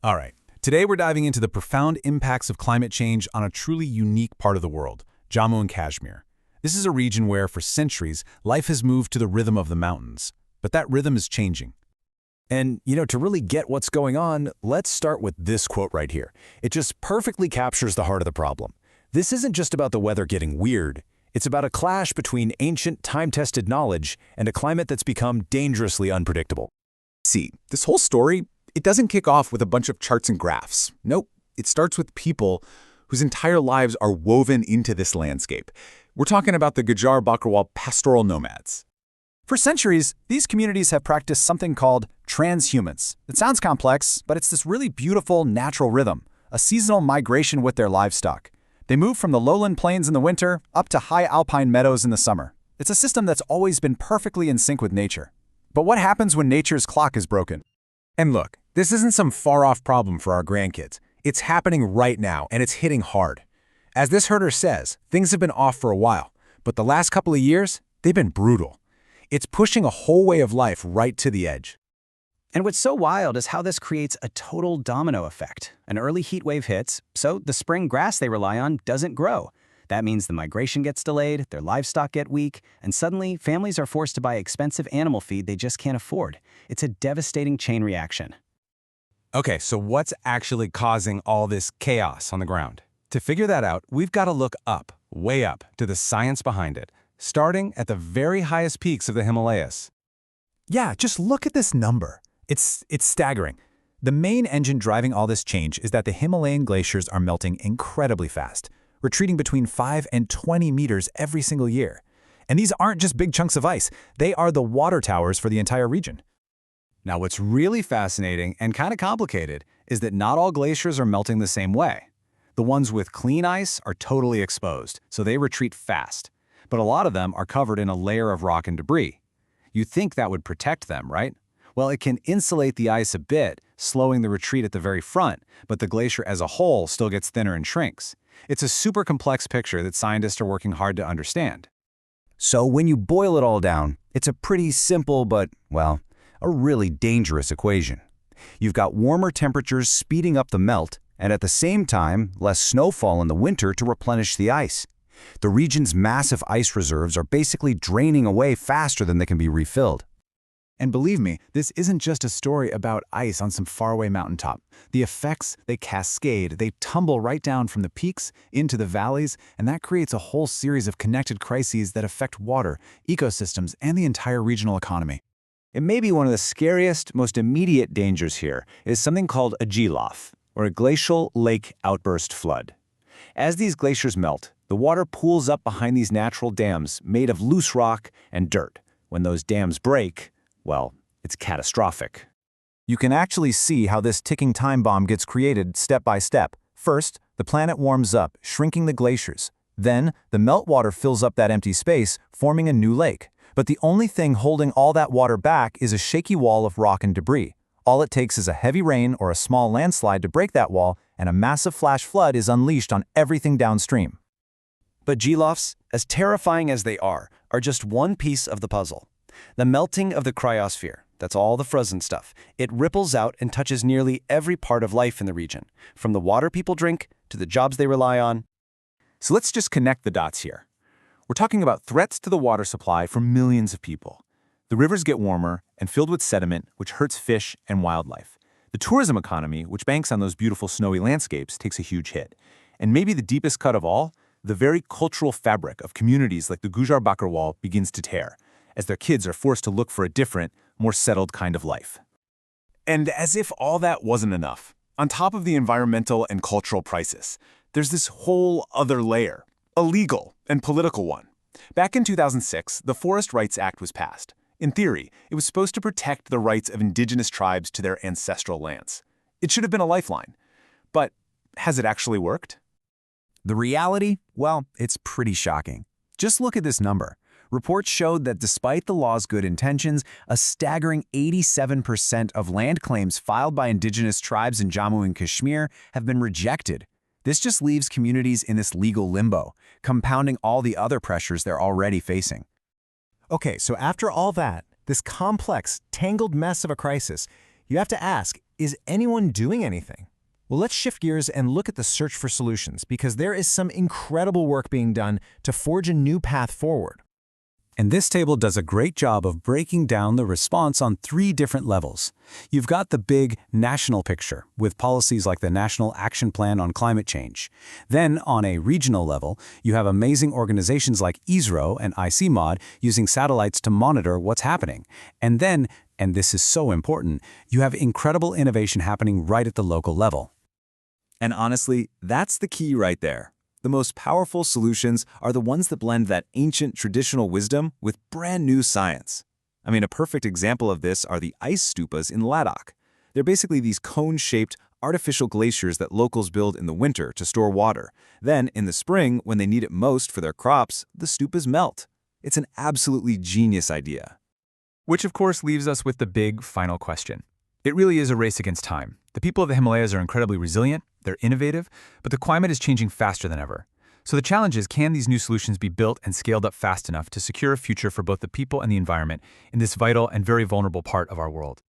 All right, today we're diving into the profound impacts of climate change on a truly unique part of the world, Jammu and Kashmir. This is a region where, for centuries, life has moved to the rhythm of the mountains. But that rhythm is changing. And, to really get what's going on, let's start with this quote right here. It just perfectly captures the heart of the problem. This isn't just about the weather getting weird. It's about a clash between ancient, time-tested knowledge and a climate that's become dangerously unpredictable. See, this whole story, it doesn't kick off with a bunch of charts and graphs. Nope, it starts with people whose entire lives are woven into this landscape. We're talking about the Gujar Bakarwal pastoral nomads. For centuries, these communities have practiced something called transhumance. It sounds complex, but it's this really beautiful natural rhythm, a seasonal migration with their livestock. They move from the lowland plains in the winter up to high alpine meadows in the summer. It's a system that's always been perfectly in sync with nature. But what happens when nature's clock is broken? And look, this isn't some far-off problem for our grandkids. It's happening right now, and it's hitting hard. As this herder says, things have been off for a while, but the last couple of years, they've been brutal. It's pushing a whole way of life right to the edge. And what's so wild is how this creates a total domino effect. An early heat wave hits, so the spring grass they rely on doesn't grow. That means the migration gets delayed, their livestock get weak, and suddenly families are forced to buy expensive animal feed they just can't afford. It's a devastating chain reaction. Okay, so what's actually causing all this chaos on the ground? To figure that out, we've got to look up, way up, to the science behind it, starting at the very highest peaks of the Himalayas. Yeah, just look at this number. It's staggering. The main engine driving all this change is that the Himalayan glaciers are melting incredibly fast, retreating between 5 and 20 meters every single year. And these aren't just big chunks of ice, they are the water towers for the entire region. Now, what's really fascinating and kind of complicated is that not all glaciers are melting the same way. The ones with clean ice are totally exposed, so they retreat fast. But a lot of them are covered in a layer of rock and debris. You'd think that would protect them, right? Well, it can insulate the ice a bit, slowing the retreat at the very front, but the glacier as a whole still gets thinner and shrinks. It's a super complex picture that scientists are working hard to understand. So when you boil it all down, it's a pretty simple but, well, a really dangerous equation. You've got warmer temperatures speeding up the melt, and at the same time, less snowfall in the winter to replenish the ice. The region's massive ice reserves are basically draining away faster than they can be refilled. And believe me, this isn't just a story about ice on some faraway mountaintop. The effects, they cascade, they tumble right down from the peaks into the valleys, and that creates a whole series of connected crises that affect water, ecosystems, and the entire regional economy. And maybe one of the scariest, most immediate dangers here is something called a GLOF, or a glacial lake outburst flood. As these glaciers melt, the water pools up behind these natural dams made of loose rock and dirt. When those dams break, well, it's catastrophic. You can actually see how this ticking time bomb gets created step by step. First, the planet warms up, shrinking the glaciers. Then, the meltwater fills up that empty space, forming a new lake. But the only thing holding all that water back is a shaky wall of rock and debris. All it takes is a heavy rain or a small landslide to break that wall, and a massive flash flood is unleashed on everything downstream. But GLOFs, as terrifying as they are just one piece of the puzzle. The melting of the cryosphere, that's all the frozen stuff, it ripples out and touches nearly every part of life in the region, from the water people drink to the jobs they rely on. So let's just connect the dots here. We're talking about threats to the water supply for millions of people. The rivers get warmer and filled with sediment, which hurts fish and wildlife. The tourism economy, which banks on those beautiful snowy landscapes, takes a huge hit. And maybe the deepest cut of all, the very cultural fabric of communities like the Gujar Bakarwal begins to tear, as their kids are forced to look for a different, more settled kind of life. And as if all that wasn't enough, on top of the environmental and cultural crisis, there's this whole other layer, a legal and political one. Back in 2006, the Forest Rights Act was passed. In theory, it was supposed to protect the rights of indigenous tribes to their ancestral lands. It should have been a lifeline. But has it actually worked? The reality? Well, it's pretty shocking. Just look at this number. Reports showed that despite the law's good intentions, a staggering 87% of land claims filed by indigenous tribes in Jammu and Kashmir have been rejected. This just leaves communities in this legal limbo, compounding all the other pressures they're already facing. Okay, so after all that, this complex, tangled mess of a crisis, You have to ask, is anyone doing anything? Well, let's shift gears and look at the search for solutions, because there is some incredible work being done to forge a new path forward. And this table does a great job of breaking down the response on 3 different levels. You've got the big national picture, with policies like the National Action Plan on Climate Change. Then, on a regional level, you have amazing organizations like ISRO and ICMOD using satellites to monitor what's happening. And then, and this is so important, you have incredible innovation happening right at the local level. And honestly, that's the key right there. The most powerful solutions are the ones that blend that ancient traditional wisdom with brand new science. I mean, a perfect example of this are the ice stupas in Ladakh. They're basically these cone-shaped, artificial glaciers that locals build in the winter to store water. Then, in the spring, when they need it most for their crops, the stupas melt. It's an absolutely genius idea. Which, of course, leaves us with the big final question. It really is a race against time. The people of the Himalayas are incredibly resilient, they're innovative, but the climate is changing faster than ever. So the challenge is, can these new solutions be built and scaled up fast enough to secure a future for both the people and the environment in this vital and very vulnerable part of our world?